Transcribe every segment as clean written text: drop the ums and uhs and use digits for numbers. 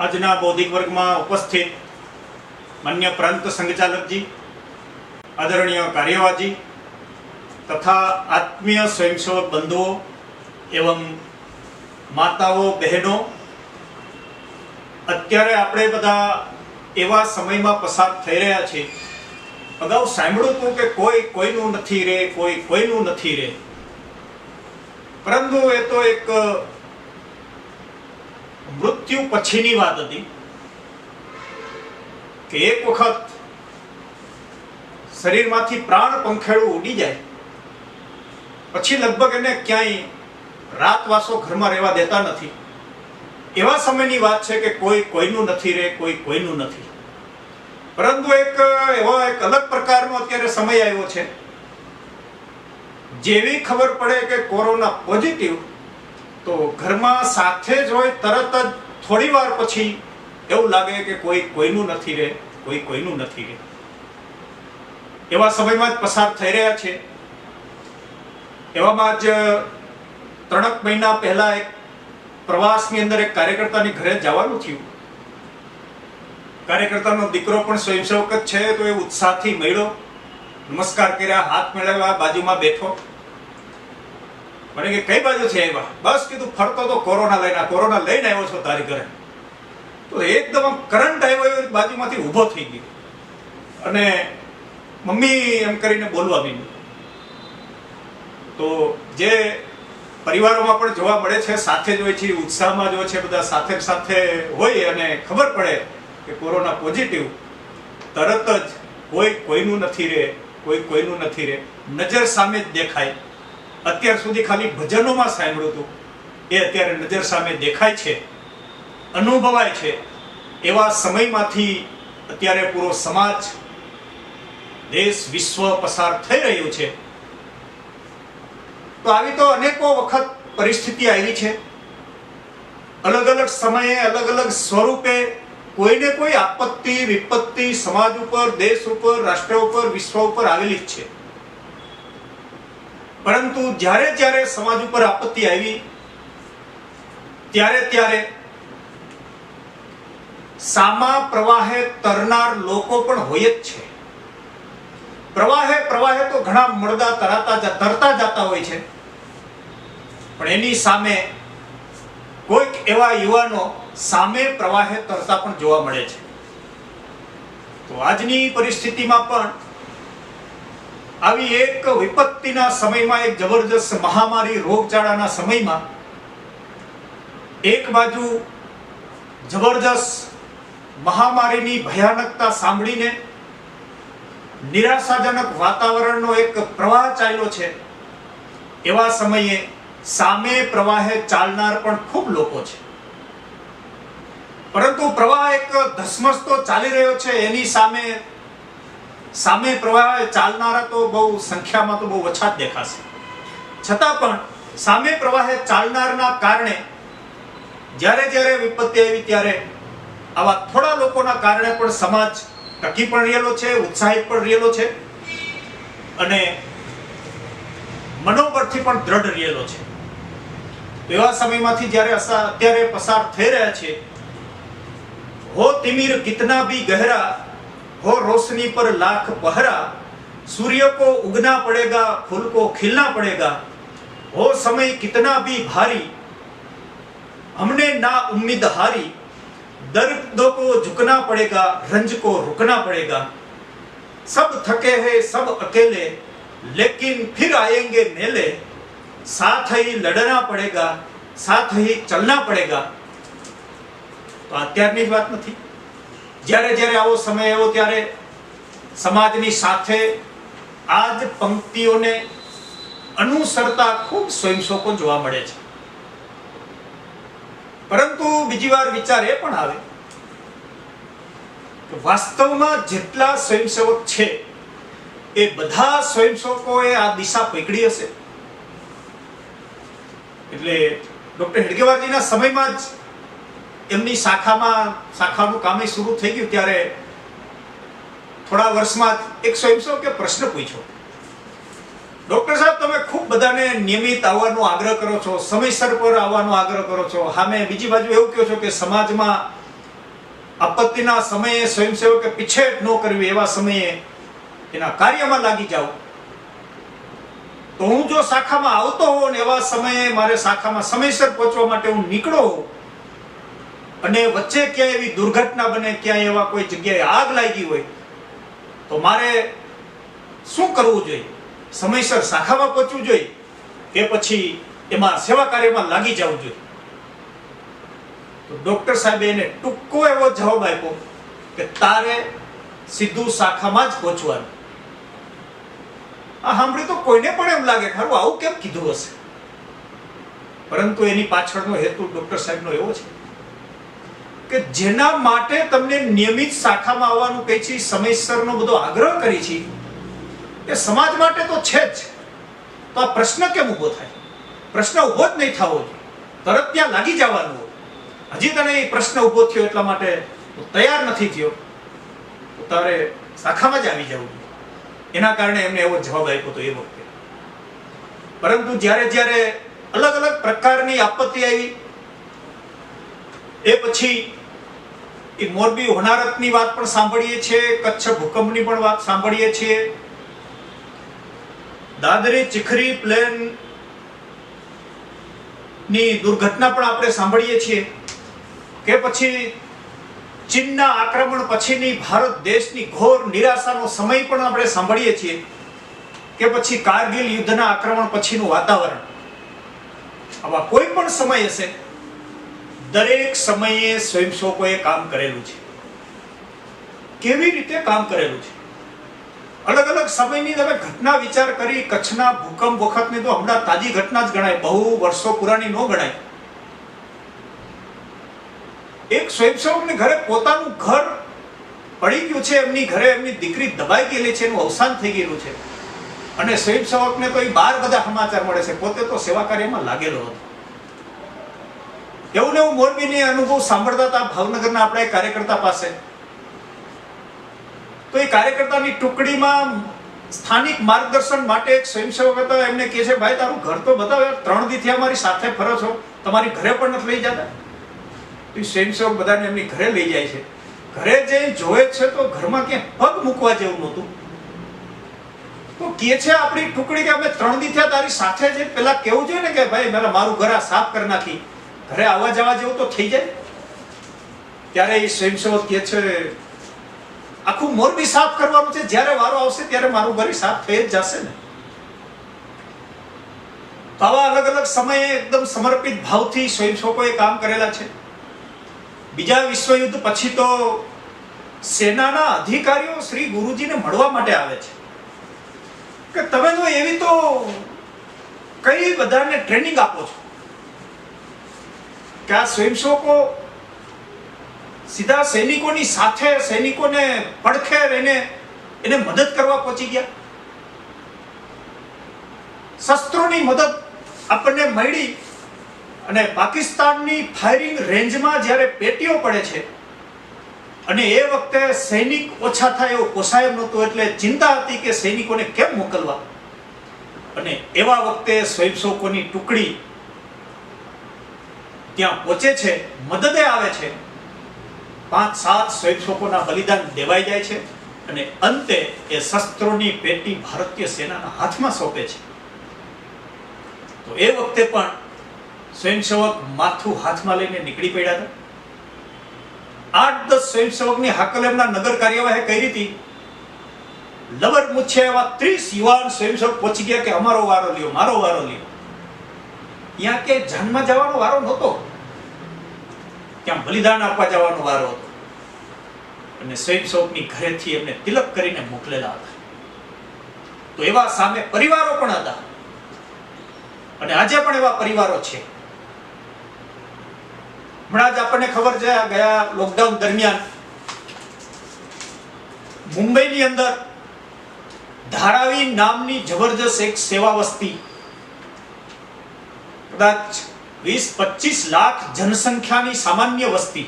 આજના બૌદ્ધિક વર્ગમાં ઉપસ્થિત માન્ય પ્રાંત સંઘચાલકજી, આદરણીય કાર્યવાહજી તથા આત્મીય સ્વયંસેવક બંધુઓ એવं માતાઓ બહેનો, અત્યારે આપણે બધા એવા સમયમાં પસાર થઈ રહ્યા છે. અગાઉ સાંભળ્યું હતું કે કોઈ કોઈનું નથી રે, કોઈ કોઈનું નથી રે, પરંતુ એ તો એક મૃત્યુ પછીની વાત હતી કે એક વખત શરીરમાંથી પ્રાણ પંખેડું ઉડી જાય પછી લગભગ એને ક્યાંય રાતવાસો ઘરમાં રહેવા દેતા નથી. એવા સમયની વાત છે કે કોઈ કોઈનું નથી રે, કોઈ કોઈનું નથી. પરંતુ એક અલગ પ્રકારનો અત્યારે સમય આવ્યો છે. જેવી ખબર પડે કે કોરોના પોઝિટિવ, તો ઘરમાં સાથે જ હોય તરત જ થોડી વાર પછી એવું લાગે કે કોઈ કોઈનું નથી રે, કોઈ કોઈનું નથી રે. એવા સમયમાં જ પસાર થઈ રહ્યા છે. એવામાં જ 3 મહિના પહેલા એક પ્રવાસની અંદર એક કાર્યકર્તાની ઘરે જવાનું થયું. કાર્યકર્તાનો દીકરો પણ સ્વયંસેવક જ છે, તો એ ઉત્સાહથી મળ્યો, નમસ્કાર કર્યા, હાથ મેળવ્યા, બાજુમાં બેઠો. મને કે કઈ બાજુથી આવ્યા? બસ કીધું ફરતો તો કોરોના લઈને આવ્યો છો તારી ઘરે. તો એકદમ કરંટ આવ્યો, બાજુમાંથી ઊભો થઈ ગયો અને મમ્મી એમ કરીને બોલવા માંડ્યો. તો જે પરિવારોમાં પણ જોવા મળે છે, સાથે જ હોય છે, ઉત્સાહમાં જ હોય છે, બધા સાથે હોય અને ખબર પડે કે કોરોના પોઝિટિવ, તરત જ કોઈ કોઈનું નથી રે, કોઈ કોઈનું નથી રે, નજર સામે જ દેખાય. અત્યાર સુધી ખાલી ભજનોમાં સાંભળ્યું હતું, એ અત્યારે નજર સામે દેખાય છે, અનુભવાય છે. એવા સમયમાંથી અત્યારે પૂરો સમાજ, દેશ, વિશ્વ પસાર થઈ રહ્યું છે. તો આવી તો અનેકો વખત પરિસ્થિતિ આવી છે. અલગ અલગ સમયે, અલગ અલગ સ્વરૂપે કોઈને કોઈ આપત્તિ વિપત્તિ સમાજ ઉપર, દેશ ઉપર, રાષ્ટ્ર ઉપર, વિશ્વ ઉપર આવેલી જ છે. પરંતુ જ્યારે સમાજ ઉપર આપત્તિ આવી, ત્યારે સામા પ્રવાહે તરનાર લોકો પણ હોય જ છે. પ્રવાહે તો ઘણા મળદા તરતા જતા હોય છે, પણ એની સામે કોઈક એવા યુવાનો સામે પ્રવાહે તરતા પણ જોવા મળે છે. તો આજની પરિસ્થિતિમાં પણ આવી એક વિપત્તિના સમયમાં, એક જબરજસ્ત મહામારી રોગચાળાના સમયમાં, એક બાજુ જબરજસ્ત મહામારીની ભયાનકતા સાંભળીને નિરાશાજનક વાતાવરણનો એક પ્રવાહ ચાલ્યો છે. એવા સમયે સામે પ્રવાહે ચાલનાર પણ ખૂબ લોકો છે. પરંતુ પ્રવાહ એક ધસમસતો ચાલી રહ્યો છે, એની સામે પ્રવાહે ચાલનારા તો બહુ સંખ્યામાં તો બહુ ઓછા જ દેખાશે. છતાં પણ સામે પ્રવાહે ચાલનારના કારણે જ્યારે વિપત્તિ આવી, ત્યારે આવા થોડા લોકોના કારણે પણ સમાજ ટકી પણ રહેલો છે, ઉત્સાહિત પણ રહેલો છે અને મનોબળથી પણ દ્રઢ રહેલો છે. એવા સમયમાંથી જ્યારે અત્યારે પસાર થઈ રહ્યા છે, હો તિમિર કિતના ભી ગહરા, हो रोशनी पर लाख पहरा, सूर्य को उगना पड़ेगा, फूल को खिलना पड़ेगा, हो समय कितना भी भारी, हमने ना उम्मीद हारी, दर्दों को झुकना पड़ेगा, रंज को रुकना पड़ेगा, सब थके हैं सब अकेले, लेकिन फिर आएंगे मेले, साथ ही लड़ना पड़ेगा, साथ ही चलना पड़ेगा. તો અત્યારની જ વાત નથી. જ્યારે આવો સમય આવ્યો, ત્યારે સમાજની સાથે આ જ પંક્તિઓને અનુસરતા ખૂબ સ્વયંસેવકો જોવા મળે છે. પરંતુ બીજી વાર વિચાર એ પણ આવે કે વાસ્તવમાં જેટલા સ્વયંસેવક છે, એ બધા સ્વયંસેવકોએ આ દિશા પકડી હશે. એટલે ડોક્ટર હેડગેવારજીના સમયમાં જ એમની શાખાનું કામ શરૂ થઈ ગયું, ત્યારે થોડા વર્ષમાં એક સ્વયંસેવકે પ્રશ્ન પૂછ્યો, ડોક્ટર સાહેબ, તમે ખૂબ બધાને નિયમિત આવવાનો આગ્રહ કરો છો, સમયસર પર આવવાનો આગ્રહ કરો છો, સામે બીજી બાજુ એવું કહો છો કે સમાજમાં આપત્તિના સમયે સ્વયંસેવકે પીછેહટ ન કરવી, એવા સમયે એના કાર્યમાં લાગી જાઓ. તો હું જો શાખામાં આવતો હોઉં ને એવા સમયે મારે શાખામાં સમયસર પહોંચવા માટે હું નીકળો હોઉં, અને વચ્ચે ક્યાંય એવી દુર્ઘટના બને, ક્યાંય એવા કોઈ જગ્યાએ આગ લાગી હોય, તો મારે શું કરવું જોઈએ? સમયસર શાખામાં પહોંચવું જોઈએ કે પછી એમાં સેવા કાર્યમાં લાગી જવું જોઈએ? તો ડોક્ટર સાહેબે એને ટૂંકો એવો જવાબ આપ્યો કે તારે સીધું શાખામાં જ પહોંચવાનું. આ સાંભળી તો કોઈને પણ એમ લાગે કે હારું આવું કેમ કીધું હશે, પરંતુ એની પાછળનો હેતુ ડોક્ટર સાહેબનો એવો છે કે જેના માટે તમને નિયમિત શાખામાં આવવાનું કહે છે, સમયસરનો બધો આગ્રહ કરી છે, એ સમાજ માટે તો છે જ. તો આ પ્રશ્ન કેમ ઊભો થાય? પ્રશ્ન ઊભો જ નહીં થવો જોઈએ, તરત ત્યાં લાગી જવાનું. હજી તને એ પ્રશ્ન ઊભો થયો એટલા માટે તૈયાર નથી થયો, તો તારે શાખામાં જ આવી જવું. એના કારણે એમને એવો જવાબ આપ્યો હતો એ વખતે. પરંતુ જ્યારે જ્યારે અલગ અલગ પ્રકારની આપત્તિ આવી, એ પછી એ મોરબી હોનારતની વાત પણ સાંભળીએ છીએ, કચ્છ ભૂકંપની પણ વાત સાંભળીએ છીએ, દાદરી ચીખરી પ્લેન ની દુર્ઘટના પણ આપણે સાંભળીએ છીએ, કે પછી ચીનના આક્રમણ પછીની ભારત દેશની ઘોર નિરાશાનો સમય પણ આપણે સાંભળીએ છીએ, કે પછી કારગિલ યુદ્ધના આક્રમણ પછીનું વાતાવરણ. આવા કોઈ પણ સમય હશે, દરેક સમયે સ્વયંસેવકોએ કામ કરેલું છે. કેવી રીતે કામ કરેલું છે? અલગ અલગ સમયની તમે ઘટના વિચાર કરી. કચ્છના ભૂકંપ વખતની તો હમણાં તાજી ઘટના જ ગણાય, બહુ વર્ષો પુરાણી ન ગણાય. એક સ્વયંસેવકને ઘરે પોતાનું ઘર પડી ગયું છે, એમની ઘરે એમની દીકરી દબાઈ ગયેલી છે, એનું અવસાન થઈ ગયેલું છે, અને સ્વયંસેવકને તો એ બહાર બધા સમાચાર મળે છે, પોતે તો સેવા કાર્યમાં લાગેલો હતો. એવું ને એવું મોરબીની અનુભવ સાંભળતા હતા ભાવનગરના આપણા કાર્યકર્તા પાસે. તો એ કાર્યકર્તાની ટુકડીમાં સ્થાનિક માર્ગદર્શન માટે એક સ્વયંસેવક હતા. એમને કહે છે, ભાઈ તારું ઘર તો બતાવો, 3 દીથી અમારી સાથે ફરો છો, તમારી ઘરે પણ નથી લઈ જતા. તો એ સ્વયંસેવક બધાને એમની ઘરે લઈ જાય છે. ઘરે જઈને જોવે છે તો ઘરમાં ક્યાંય પગ મૂકવા જેવું નહોતું. તો કહે છે આપણી ટુકડી કે અમે 3 દી થયા તારી સાથે છે, પેલા કેવું જોઈએ ને કે ભાઈ મારું ઘર આ સાફ કરી નાખી, ઘરે આવવા જવા જેવું તો થઈ જાય. ત્યારે એ સ્વયંસેવક કહે છે, આખું મોરબી સાફ કરવાનું છે, જ્યારે વારો આવશે ત્યારે મારું ઘર સાફ થઈ જ જશે ને. તો આવા અલગ અલગ સમયે એકદમ સમર્પિત ભાવથી સ્વયંસેવકોએ કામ કરેલા છે. બીજા વિશ્વયુદ્ધ પછી તો સેનાના અધિકારીઓ શ્રી ગુરુજીને મળવા માટે આવે છે કે તમે જો એવી તો કઈ બધાને ટ્રેનિંગ આપો છો કે આ સ્વયંસેવકો સીધા સૈનિકોની સાથે, સૈનિકોને પડખે રહીને એને મદદ કરવા પહોંચી ગયા. શસ્ત્રોની મદદ આપણને મળી, અને પાકિસ્તાનની ફાયરિંગ રેન્જમાં જ્યારે પેટીઓ પડે છે, અને એ વખતે સૈનિક ઓછા થાય એવું પોસાય એમ નહોતું, એટલે ચિંતા હતી કે સૈનિકોને કેમ મોકલવા. અને એવા વખતે સ્વયંસેવકોની ટુકડી ત્યાં પહોંચે છે, મદદે આવે છે. 5-7 સ્વયંસેવકોના બલિદાન દેવાઈ જાય છે, અને અંતે એ શસ્ત્રોની પેટી ભારતીય સેનાના હાથમાં સોંપે છે. તો એ વખતે પણ સ્વયંસેવક માથું હાથમાં લઈને નીકળી પડ્યા હતા. 8-10 સ્વયંસેવકની હાકલ એમના નગર કાર્યવાહી કરી હતી. લબર મૂછે એવા 30 યુવાન સ્વયંસેવક પહોંચી ગયા કે અમારો વારો લ્યો, મારો વારો લ્યો. ત્યાં કે જાનમાં જવાનો વારો નહોતો, ત્યાં બલિદાન આપવા જવાનો વારો હતો. અને સ્વયંસેવકની ઘરેથી એમને તિલક કરીને મોકલેલા હતા. તો એવા સામે પરિવારો પણ હતા, અને આજે પણ એવા પરિવારો છે. હમણાં જ આપણને ખબર છે, ગયા લોકડાઉન દરમિયાન મુંબઈની અંદર ધારાવી નામની જબરજસ્ત એક સેવા વસ્તી, કદાચ 20-25 લાખ જનસંખ્યાની સામાન્ય વસ્તી,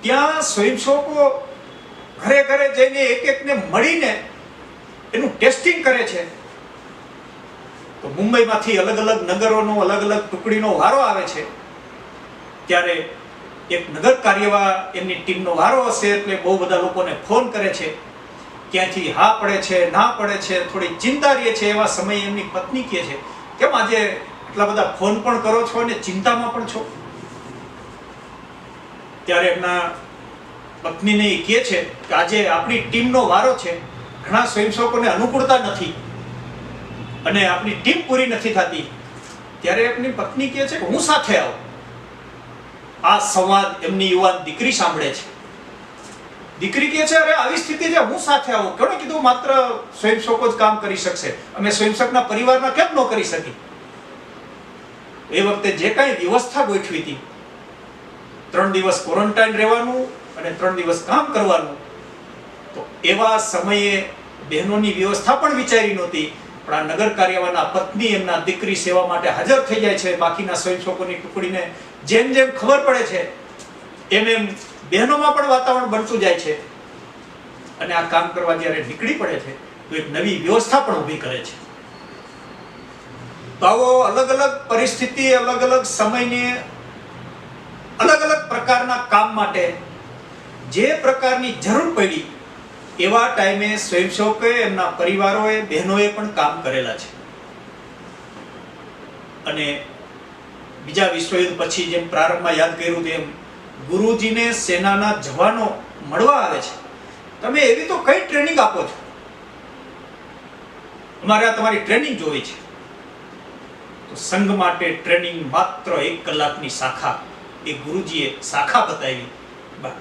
ત્યાં સ્વયંસેવકો ઘરે ઘરે જઈને એક એકને મળીને એનું ટેસ્ટિંગ કરે છે. તો મુંબઈમાંથી અલગ અલગ નગરોનો, અલગ અલગ ટુકડીનો વારો આવે છે, ત્યારે એક નગર કાર્યવાહ એમની ટીમનો વારો હશે એટલે બહુ બધા લોકોને ફોન કરે છે, ક્યાંથી હા પડે છે, ના પડે છે, થોડી ચિંતા રહે છે. એવા સમયે એમની પત્ની કહે છે, કેમ આજે એટલા બધા ફોન પણ કરો છો અને ચિંતામાં પણ છો? ત્યારે એમના પત્નીને એ કહે છે કે આજે આપણી ટીમનો વારો છે, ઘણા સ્વયંસેવકોને અનુકૂળતા નથી અને આપણી ટીમ પૂરી નથી થતી. ત્યારે એમની પત્ની કહે છે કે હું સાથે આવું. આ સંવાદ એમની યુવાન દીકરી સાંભળે છે. દીકરી કહે છે, અરે આવી સ્થિતિ છે, હું સાથે આવું. કોણે કીધું માત્ર સ્વયંસેવકો જ કામ કરી શકશે? અમે સ્વયંસેવકના પરિવારના કેમ ન કરી શકી? એ વખતે જે કાંઈ વ્યવસ્થા ગોઠવી હતી, 3 દિવસ ક્વોરન્ટાઇન રહેવાનું અને 3 દિવસ કામ કરવાનું, તો એવા સમયે બહેનોની વ્યવસ્થા પણ વિચારી નહોતી. પણ આ નગર કાર્યવાહના પત્ની એમના દીકરી સેવા માટે હાજર થઈ જાય છે. બાકીના સ્વયંસેવકોની ટુકડીને જેમ જેમ ખબર પડે છે એમ એમ બહેનોમાં પણ વાતાવરણ બનતું જાય છે અને આ કામ કરવા જ્યારે નીકળી પડે છે તો એક નવી વ્યવસ્થા પણ ઊભી કરે છે. તો આવો અલગ અલગ પરિસ્થિતિ, અલગ અલગ સમયને અલગ અલગ પ્રકારના કામ માટે જે પ્રકારની જરૂર પડી એવા ટાઈમે સ્વયંસેવકોએ, એમના પરિવારોએ, બહેનોએ પણ કામ કરેલા છે. અને બીજા વિશ્વયુદ્ધ પછી જેમ પ્રારંભમાં યાદ કર્યું તેમ ગુરુજીને સેનાના જવાનો મળવા આવે છે. તમે એવી તો કઈ ટ્રેનિંગ આપો છો? અમારે આ તમારી ટ્રેનિંગ જોવી છે. તો સંઘ માટે ટ્રેનિંગ માત્ર 1 કલાકની શાખા, એ ગુરુજીએ શાખા બતાવી.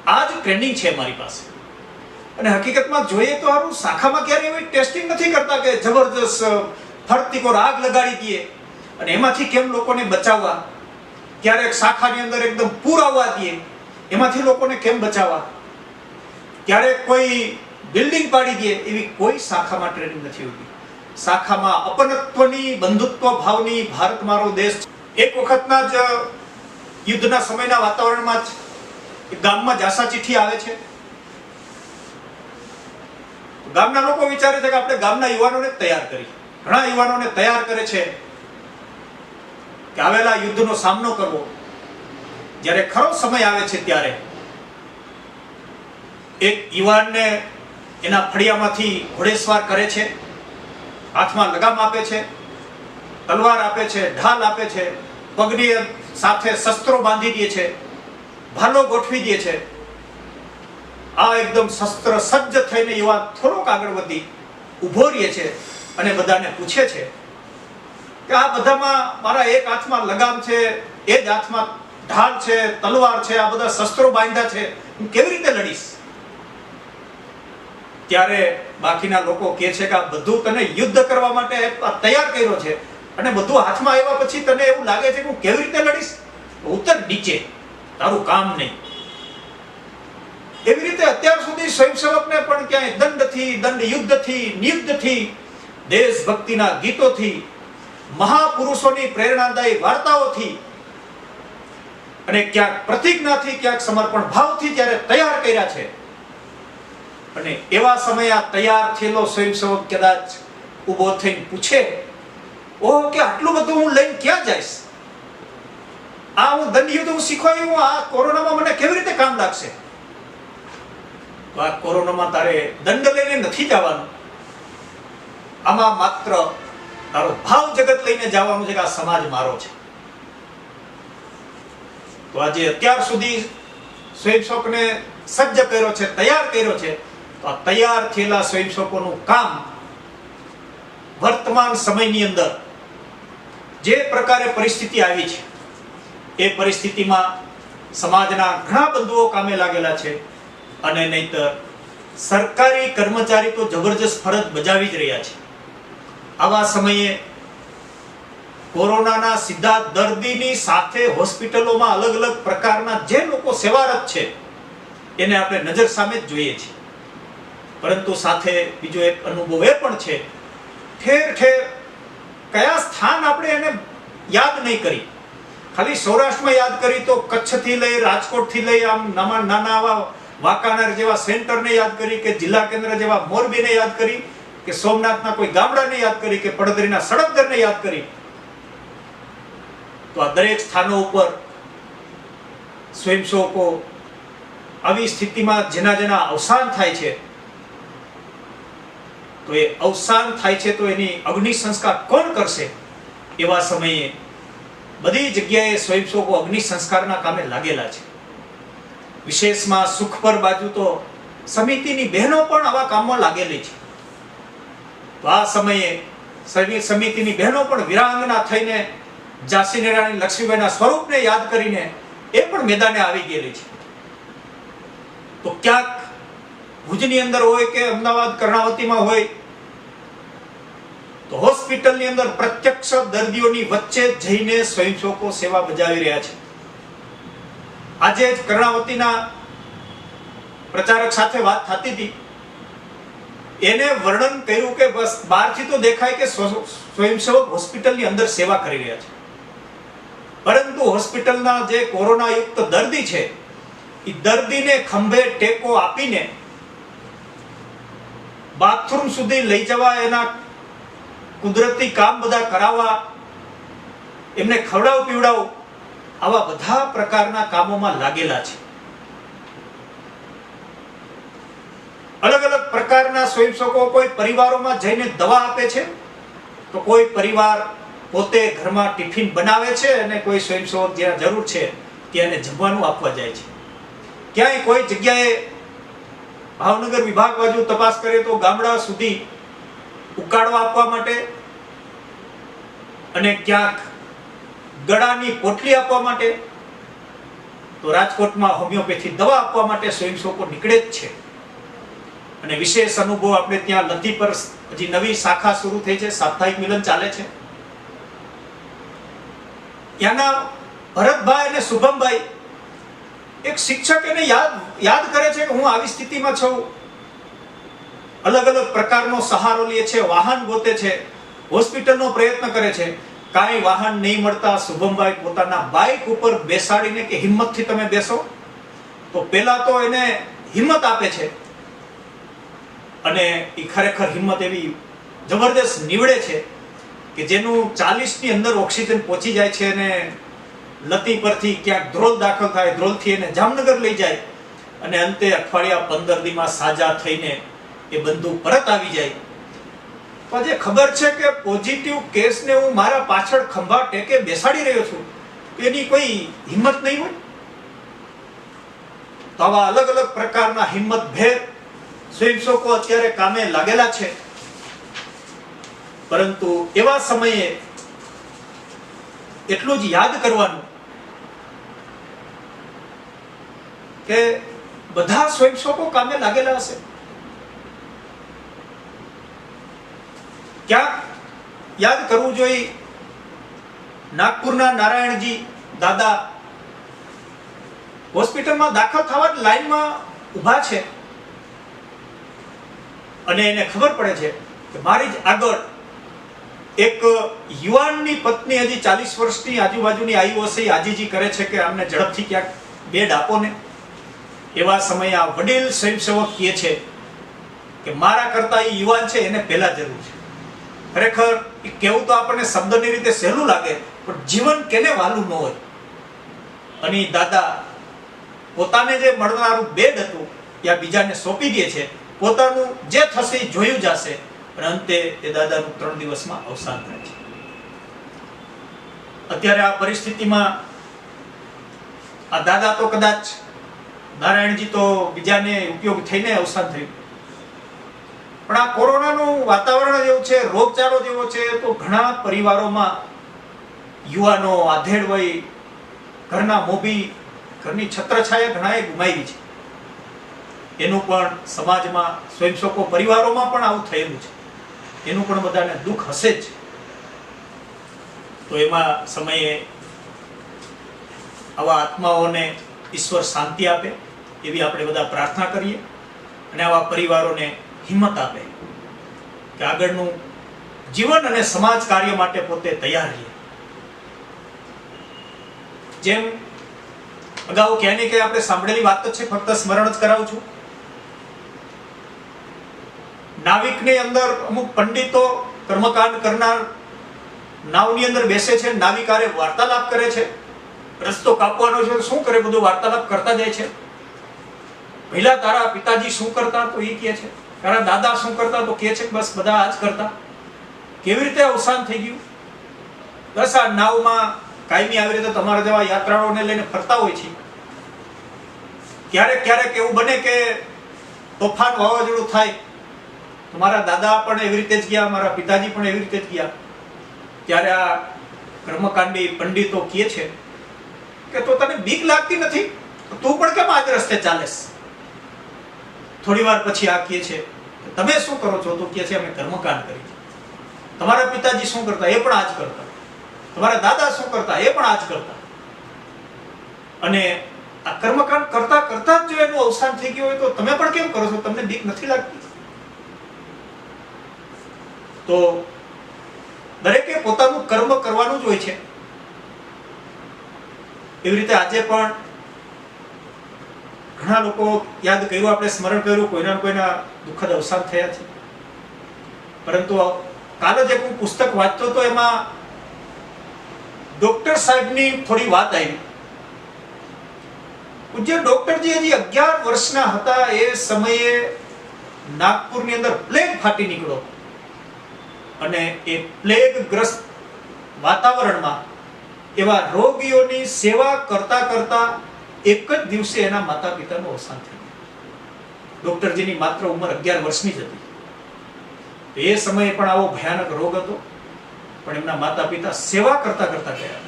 આ જ ટ્રેનિંગ છે મારી પાસે. અને હકીકતમાં જોઈએ તો હારું શાખામાં ક્યારે એવી ટેસ્ટિંગ નથી કરતા કે જબરજસ્ત ફરતી કોર આગ લગાડી દઈએ અને એમાંથી કેમ લોકોને બચાવવા, ક્યારેક શાખાની અંદર એકદમ પૂર આવવા દઈએ, એમાંથી લોકોને કેમ બચાવવા, ક્યારેક કોઈ બિલ્ડિંગ પાડી દઈએ, એવી કોઈ શાખામાં ટ્રેનિંગ નથી હોતી. શાખામાં અપનત્વની, બંધુત્વ ભાવની, ભારત મારો દેશ. એક વખતના જ યુદ્ધના સમયના વાતાવરણમાં જ ગામમાં જાસા ચિઠ્ઠી આવે છે. ગામના લોકો વિચારે છે કે આપણે ગામના યુવાનોને તૈયાર કરી. ઘણા યુવાનોને તૈયાર કરે છે કે આવેલા યુદ્ધનો સામનો કરવો. જ્યારે ખરો સમય આવે છે ત્યારે એક યુવાનને એના ફળિયામાંથી ઘોડેસવાર કરે છે, હાથમાં લગામ આપે છે, તલવાર આપે છે, ઢાલ આપે છે, પગની સાથે શસ્ત્રો બાંધી દે છે, ભાલો ગોઠવી દે છે. આ એકદમ શસ્ત્ર સજ્જ થઈને યુવાન થોડોક આગળ વધી ઊભો રહે છે અને બધાને પૂછે છે કે આ બધામાં મારા એક હાથમાં લગામ છે, એ જ હાથમાં ઢાલ છે, તલવાર છે, આ બધા શસ્ત્રો બાંધ્યા છે, હું કેવી રીતે લડીશ? ત્યારે બાકીના લોકો કહે છે કે આ બધું તને યુદ્ધ કરવા માટે તૈયાર કર્યો છે અને બધું હાથમાં આવ્યા પછી તને એવું લાગે છે કે હું કેવી રીતે લડીશ? ઉત્તર નીચે, તારું કામ નહીં. એવી રીતે અત્યાર સુધી સ્વયંસેવકને પણ ક્યાંય દંડથી, દંડ યુદ્ધથી, નિયુદ્ધથી, દેશભક્તિના ગીતોથી, મહાપુરુષોની પ્રેરણાદાયી વાર્તાઓથી અને ક્યાંક પ્રતિજ્ઞાથી, ક્યાંક સમર્પણ ભાવથી ત્યારે તૈયાર કર્યા છે. અને એવા સમયે આ તૈયાર થયેલો સ્વયંસેવક કદાચ ઊભો થઈને પૂછે, ઓહ, કે આટલું બધું હું લઈને ક્યાં જઈશ? આ હું દંડ યુદ્ધ હું શીખવાયું, આ કોરોનામાં મને કેવી રીતે કામ લાગશે? તો આ કોરોનામાં તારે દંડ લઈને નથી જવાનું. આમાં માત્ર તારો ભાવ જગત લઈને જવાનું છે કે આ સમાજ મારો છે. તો આજે અત્યાર સુધી સ્વયંસેવકને સજ્જ કર્યો છે, તૈયાર કર્યો છે. તો આ તૈયાર થયેલા સ્વયંસેવકોનું કામ વર્તમાન સમયની અંદર જે પ્રકારે પરિસ્થિતિ આવી છે એ પરિસ્થિતિમાં સમાજના ઘણા બંધુઓ કામે લાગેલા છે. અને નહીતર સરકારી કર્મચારી તો જબરજસ્ત ફરજ બજાવી જ રહ્યા છે. આવા સમયે કોરોનાના સીધા દર્દીની સાથે હોસ્પિટલોમાં અલગ અલગ પ્રકારના જે લોકો સેવારત છે એને આપણે નજર સામે જ જોઈએ છીએ. પરંતુ સાથે બીજો એક અનુભવ એ પણ છે, ઠેર ઠેર કયા સ્થાન આપણે એને યાદ નહીં કરી, ખાલી સૌરાષ્ટ્રમાં યાદ કરી તો કચ્છથી લઈ, રાજકોટથી લઈ, આમ નાના આવા વાંકાનેર જેવા સેન્ટરને યાદ કરી, કે જિલ્લા કેન્દ્ર જેવા મોરબીને યાદ કરી, કે સોમનાથના કોઈ ગામડાને યાદ કરી, કે પડદરીના સડકદરને યાદ કરી. તો આ દરેક સ્થાનો ઉપર સ્વયંસેવકો આવી સ્થિતિમાં જેના જેના અવસાન થાય છે, તો એ અવસાન થાય છે તો એની અગ્નિ સંસ્કાર કોણ કરશે? એવા સમયે બધી જગ્યાએ સ્વયંસેવકો અગ્નિ સંસ્કારના કામે લાગેલા છે. વિશેષમાં સુખપર બાજુ તો સમિતિની બહેનો પણ આવા કામમાં લાગેલી છે. તો આ સમયે સમિતિની બહેનો પણ વિરાંગના થઈને ઝાંસીની રાણી લક્ષ્મીબાઈના સ્વરૂપને યાદ કરીને એ પણ મેદાને આવી ગયેલી છે. તો ક્યાંક ભુજની અંદર હોય કે અમદાવાદ કર્ણાવતીમાં હોય, તો હોસ્પિટલની અંદર પ્રત્યક્ષ દર્દીઓની વચ્ચે જઈને સ્વયંસેવકો સેવા બજાવી રહ્યા છે. આજે જ કર્ણાવતીના પ્રચારક સાથે વાત થતી હતી, એને વર્ણન કર્યું કે બસ બહારથી તો દેખાય કે સ્વયંસેવક હોસ્પિટલની અંદર સેવા કરી રહ્યા છે, પરંતુ હોસ્પિટલના જે કોરોના યુક્ત દર્દી છે એ દર્દીને ખંભે ટેકો આપીને બાથરૂમ સુધી લઈ જવા, એના કુદરતી કામ બધા કરાવવા, એમને ખવડાવ પીવડાવ, આવા બધા પ્રકારના કામોમાં લાગેલા છે. અલગ અલગ પ્રકારના સ્વયંસેવકો કોઈ પરિવારોમાં જઈને દવા આપે છે, તો કોઈ પરિવાર પોતે ઘરમાં ટિફિન બનાવે છે અને કોઈ સ્વયંસેવક જ્યાં જરૂર છે ત્યાં એને જમવાનું આપવા જાય છે. ક્યાંય કોઈ જગ્યાએ ભાવનગર વિભાગ બાજુ તપાસ કરીએ તો ગામડા સુધી ઉકાળો આપવા માટે, અને ક્યાંક ગળાની પોટલી આપવા માટે, તો રાજકોટમાં હોમિયોપેથી દવા આપવા માટે સ્વયંસેવકો નીકળે જ છે. અને વિશેષ અનુભવ આપણે ત્યાં લતી પર હજી નવી શાખા શરૂ થઈ છે, સાપ્તાહિક મિલન ચાલે છે. ત્યાંના ભરતભાઈ અને શુભમભાઈ, એક શિક્ષક એને યાદ કરે છે કે હું આવી સ્થિતિમાં છું, અલગ અલગ પ્રકારનો સહારો લે છે, વાહન ગોતે છે, હોસ્પિટલનો પ્રયત્ન કરે છે. કાંઈ વાહન નહીં મળતા શુભમભાઈ પોતાના બાઇક ઉપર બેસાડીને કે હિંમતથી તમે બેસો, તો પેલા તો એને હિંમત આપે છે, અને એ ખરેખર હિંમત એવી જબરદસ્ત નીવડે છે કે જેનું 40 ની અંદર ઓક્સિજન પહોંચી જાય છે, અને લતી પરથી ક્યાંક ધ્રોલ દાખલ થાય, ધ્રોલથી એને જામનગર લઈ જાય, અને અંતે અઠવાડિયા 15 દીમાં સાજા થઈને એ બંધુ પરત આવી જાય. તો આજે ખબર છે કે પોઝિટિવ કેસને હું મારા પાછળ ખંભા ટેકે બેસાડી રહ્યો છું, એની કોઈ હિંમત નહીં હોય. તો આવા અલગ અલગ પ્રકારના હિંમત ભેર સ્વયંસેવકો અત્યારે કામે લાગેલા છે. પરંતુ એવા સમયે એટલું જ યાદ કરવાનું કે બધા સ્વયંસેવકો કામે લાગેલા હશે. ક્યાંક યાદ કરવું જોઈએ, નાગપુરના નારાયણજી દાદા હોસ્પિટલમાં દાખલ થવા લાઈનમાં ઊભા છે, અને એને ખબર પડે છે કે મારી જ આગળ એક યુવાનની પત્ની હજી 40 વર્ષની આજુબાજુની આવ્યો હશે, આજીજી કરે છે કે અમને ઝડપથી ક્યાંક બેડ આપો ને. એવા સમયે આ વડીલ સ્વયંસેવક કહે છે કે મારા કરતા એ યુવાન છે, એને પહેલા જરૂર છે. ખરેખર એ કેવું તો આપણને શબ્દની રીતે સહેલું લાગે, પણ જીવન કેને વાલું ન હોય. અને દાદા પોતાને જે મળનારું બેડ હતું ત્યાં બીજાને સોંપી દે છે, પોતાનું જે થશે એ જોયું જશે, અને અંતે એ દાદાનું 3 દિવસમાં અવસાન થાય છે. અત્યારે આ પરિસ્થિતિમાં આ દાદા તો કદાચ, નારાયણજી તો બીજાને ઉપયોગ થઈને અવસાન થયું, પણ આ કોરોનાનું વાતાવરણ જેવું છે, રોગચાળો જેવો છે, તો ઘણા પરિવારોમાં યુવાનો, આધેડ વય, ઘરના મોભી, ઘરની છત્રછાયા ઘણાએ ગુમાવી છે. એનું પણ સમાજમાં, સ્વયંસેવકો પરિવારોમાં પણ આવું થયેલું છે, એનું પણ બધાને દુઃખ હશે જ. તો એમાં સમયે આવા આત્માઓને ઈશ્વર શાંતિ આપે એવી આપણે બધા પ્રાર્થના કરીએ, અને આવા પરિવારોને હિંમત આપે કે આગળનું જીવન અને સમાજ કાર્ય માટે પોતે તૈયાર રહીએ. જેમ અગાઉ ક્યાંય કે આપણે સાંભળેલી વાત છે, ફક્ત સ્મરણ જ કરાવું છું. નાવિકની અંદર અમુક પંડિતો કર્મકાંડ કરનાર નાવની અંદર બેસે છે, નાવિકારે વાર્તાલાપ કરે છે, રસ્તો કાપવાનો છે તો શું કરે, બધું વાર્તાલાપ કરતા જાય છે. પહેલા તારા પિતાજી શું કરતા તો એ કહે છે, તારા દાદા શું કરતા તો કહે છે બસ બધા આ જ કરતા. કેવી રીતે અવસાન થઈ ગયું? બસ આ નાવમાં કાયમી આવી રીતે તમારા જેવા યાત્રાળુઓને લઈને ફરતા હોય છે. ક્યારેક ક્યારેક એવું બને કે તોફાન વાવાઝોડું થાય, મારા દાદા પણ એવી રીતે જ ગયા, મારા પિતાજી પણ એવી રીતે જ ગયા. ત્યારે આ કર્મકાંડી પંડિતો કહે છે કે તો તને બીક લાગતી નથી, તું પણ કેમ આ જ રસ્તે ચાલેસ? થોડી વાર પછી આ કહે છે તમે શું કરો છો? તો કહે છે અમે કર્મકાંડ કરી. તમારા પિતાજી શું કરતા? એ પણ આ જ કરતા. તમારા દાદા શું કરતા? એ પણ આ જ કરતા. અને આ કર્મકાંડ કરતા કરતા જ જો એનું અવસાન થઈ ગયું હોય તો તમે પણ કેમ કરો છો? તમને બીક નથી લાગતી? તો દરેકે પોતાનું કર્મ કરવાનું જ હોય છે. એવી રીતે આજે પણ ઘણા લોકો યાદ કર્યું, આપણે સ્મરણ કર્યું, કોઈના દુઃખદ અવસાન થયા છે. પરંતુ કાલે જ હું પુસ્તક વાંચતો હતો, એમાં ડોક્ટર સાહેબની થોડી વાત આવી. પૂજ્ય ડોક્ટરજી હજી 11 વર્ષના હતા એ સમયે નાગપુરની અંદર પ્લેગ ફાટી નીકળ્યો અને એ પ્લેગગ્રસ્ત વાતાવરણમાં એવા રોગીઓની સેવા કરતા કરતા એક જ દિવસે એના માતા પિતાનું અવસાન થયું. ડોક્ટરજીની માત્ર ઉંમર 11 વર્ષની જ હતી. એ સમયે પણ આવો ભયાનક રોગ હતો, પણ એમના માતા પિતા સેવા કરતા કરતા ગયા.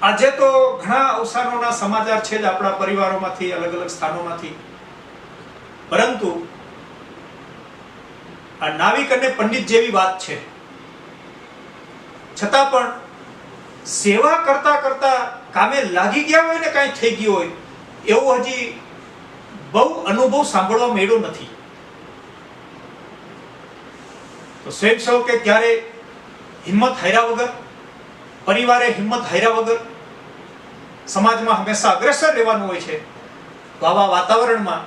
આજે તો ઘણા અવસાનોના સમાચાર છે જ આપણા પરિવારોમાંથી, અલગ અલગ સ્થાનોમાંથી. પરંતુ આ નાવિક અને પંડિત જેવી વાત છે, છતાં પણ સેવા કરતા કરતા કામે લાગી ગયા હોય ને કાંઈ થઈ ગયું હોય એવો હજી બહુ અનુભવ સાંભળવા મળ્યો નથી. તો સ્વયંસેવકે ક્યારે હિંમત હાર્યા વગર, પરિવારે હિંમત હાર્યા વગર સમાજમાં હંમેશા અગ્રેસર રહેવાનું હોય છે. તો આવા વાતાવરણમાં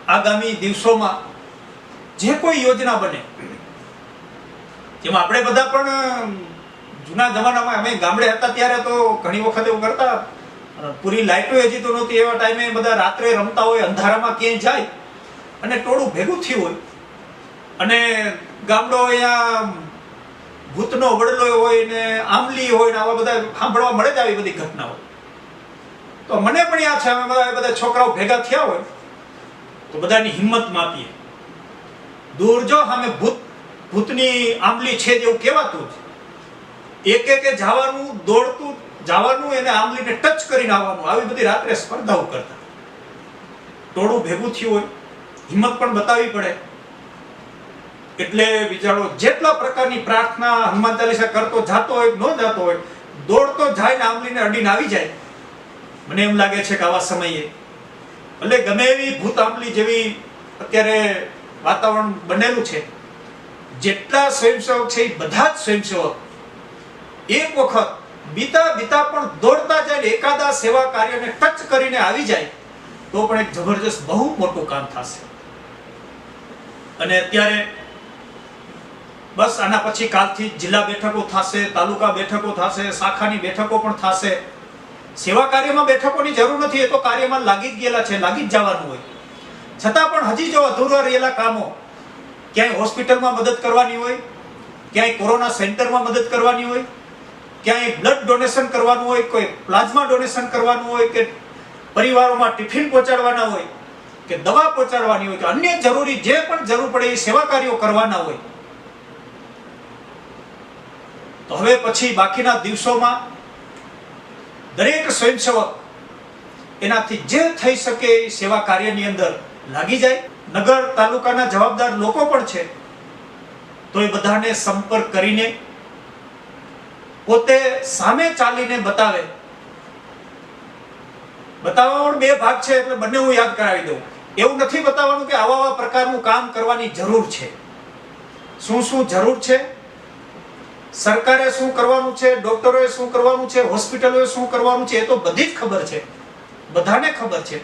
આગામી દિવસોમાં જે કોઈ યોજના બને, જેમાં આપણે બધા પણ જૂના જમાનામાં અમે ગામડે હતા ત્યારે તો ઘણી વખત એવું કરતા, પૂરી લાઇટો હજી તો નહોતી, એવા ટાઈમે બધા રાત્રે રમતા હોય, અંધારામાં ક્યાંય જાય અને ટોળું ભેગું થયું હોય અને ગામડો અહીંયા ભૂતનો વડલો હોય ને આંબલી હોય ને આવા બધા સાંભળવા મળે જ આવી બધી ઘટનાઓ. તો મને પણ યાદ છે, અમે બધા છોકરાઓ ભેગા થયા હોય તો બધાની હિંમત માપીએ. દૂર જો સામે ભૂતની આંબલી છે જેવું કહેવાતું જ, એક જવાનું, દોડતું જવાનું, એને આંબલીને ટચ કરીને આવવાનું, આવી બધી રાત્રે સ્પર્ધાઓ કરતા. ટોળું ભેગું થયું હોય, હિંમત પણ બતાવવી પડે. એટલે વિચારો જેટલા પ્રકારની પ્રાર્થના, હનુમાન ચાલીસા કરતો જાતો હોય, ન જાતો હોય, દોડતો જાય ને આંબલીને અડીને આવી જાય. મને એમ લાગે છે કે આવા સમયે ભલે ગમે એવી ભૂત આંબલી જેવી અત્યારે વાતાવરણ બનેલું છે, જેટલા સ્વયંસેવક છે એ બધા જ સ્વયંસેવક એક વખત બીતા પણ દોડતા જાય ને એકાદા સેવા કાર્યને ટચ કરીને આવી જાય તો પણ એક જબરજસ્ત બહુ મોટું કામ થશે. અને અત્યારે બસ આના પછી કાલથી જિલ્લા બેઠકો થશે, તાલુકા બેઠકો થશે, શાખાની બેઠકો પણ થશે. સેવા કાર્યમાં બેઠકોની જરૂર નથી, એ તો કાર્યમાં લાગી જ ગયેલા છે, લાગી જ જવાનું હોય. છતાં પણ હજી જો અધૂરા રહેલા કામો, ક્યાંય હોસ્પિટલમાં મદદ કરવાની હોય, ક્યાંય કોરોના સેન્ટરમાં મદદ કરવાની હોય, ક્યાંય બ્લડ ડોનેશન કરવાનું હોય, કોઈ પ્લાઝમા ડોનેશન કરવાનું હોય, કે પરિવારોમાં ટિફિન પહોંચાડવાના હોય, કે દવા પહોંચાડવાની હોય, કે અન્ય જરૂરી જે પણ જરૂર પડે એ સેવા કાર્યો કરવાના હોય. તો હવે પછી બાકીના દિવસોમાં દરેક સ્વયંસેવક એનાથી જે થઈ શકે એ સેવા કાર્યની અંદર લાગી જાય. નગર તાલુકાના જવાબદાર લોકો પણ છે તો એ બધાને સંપર્ક કરીને પોતે સામે ચાલીને બતાવે. બતાવવામાં બે ભાગ છે, એટલે બંને હું યાદ કરાવી દઉં. એવું નથી બતાવવાનું કે આવા પ્રકારનું કામ કરવાની જરૂર છે, શું શું જરૂર છે, સરકારે શું કરવાનું છે, ડોક્ટરોએ શું કરવાનું છે, હોસ્પિટલોએ શું કરવાનું છે, એ તો બધી જ ખબર છે, બધાને ખબર છે.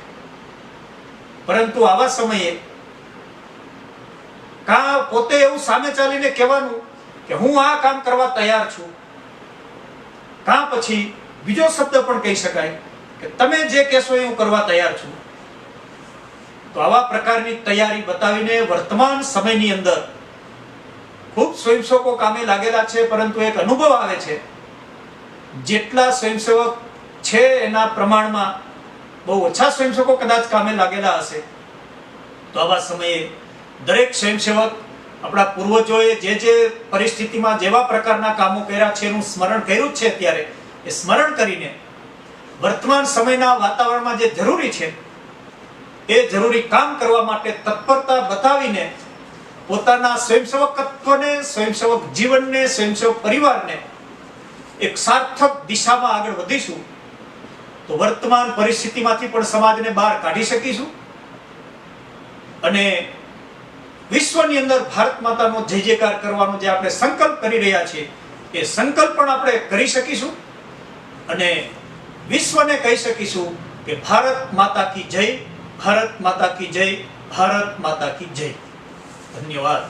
પરંતુ આવા સમયે કા પોતે એવું સામે ચાલીને કહેવાનું કે હું આ કામ કરવા તૈયાર છું, કાં પછી બીજો શબ્દ પણ કહી શકાય કે તમે જે કહેશો એ હું કરવા તૈયાર છું. તો આવા પ્રકારની તૈયારી બતાવીને વર્તમાન સમયની અંદર ખૂબ સ્વયંસેવકો કામે લાગેલા છે, પરંતુ એક અનુભવ આવે છે જેટલા સ્વયંસેવક છે એના પ્રમાણમાં બહુ ઓછા સ્વયંસેવકો કદાચ કામે લાગેલા હશે. તો આવા સમયે દરેક સ્વયંસેવક આપણા પૂર્વજોએ જે પરિસ્થિતિમાં જેવા પ્રકારના કામો કર્યા છે એનું સ્મરણ કર્યું જ છે, અત્યારે એ સ્મરણ કરીને વર્તમાન સમયના વાતાવરણમાં જે જરૂરી છે એ જરૂરી કામ કરવા માટે તત્પરતા બતાવીને પોતાના સ્વયંસેવકત્વને, સ્વયંસેવક જીવનને, સ્વયંસેવક પરિવારને એક સાર્થક દિશામાં આગળ વધીશું તો વર્તમાન પરિસ્થિતિમાંથી પણ સમાજને બહાર કાઢી શકીશું અને વિશ્વની અંદર ભારત માતાનો જય જયકાર કરવાનો જે આપણે સંકલ્પ કરી રહ્યા છીએ એ સંકલ્પ પણ આપણે કરી શકીશું અને વિશ્વને કહી શકીશું કે ભારત માતા કી જય, ભારત માતા કી જય, ભારત માતા કી જય. ધન્યવાદ.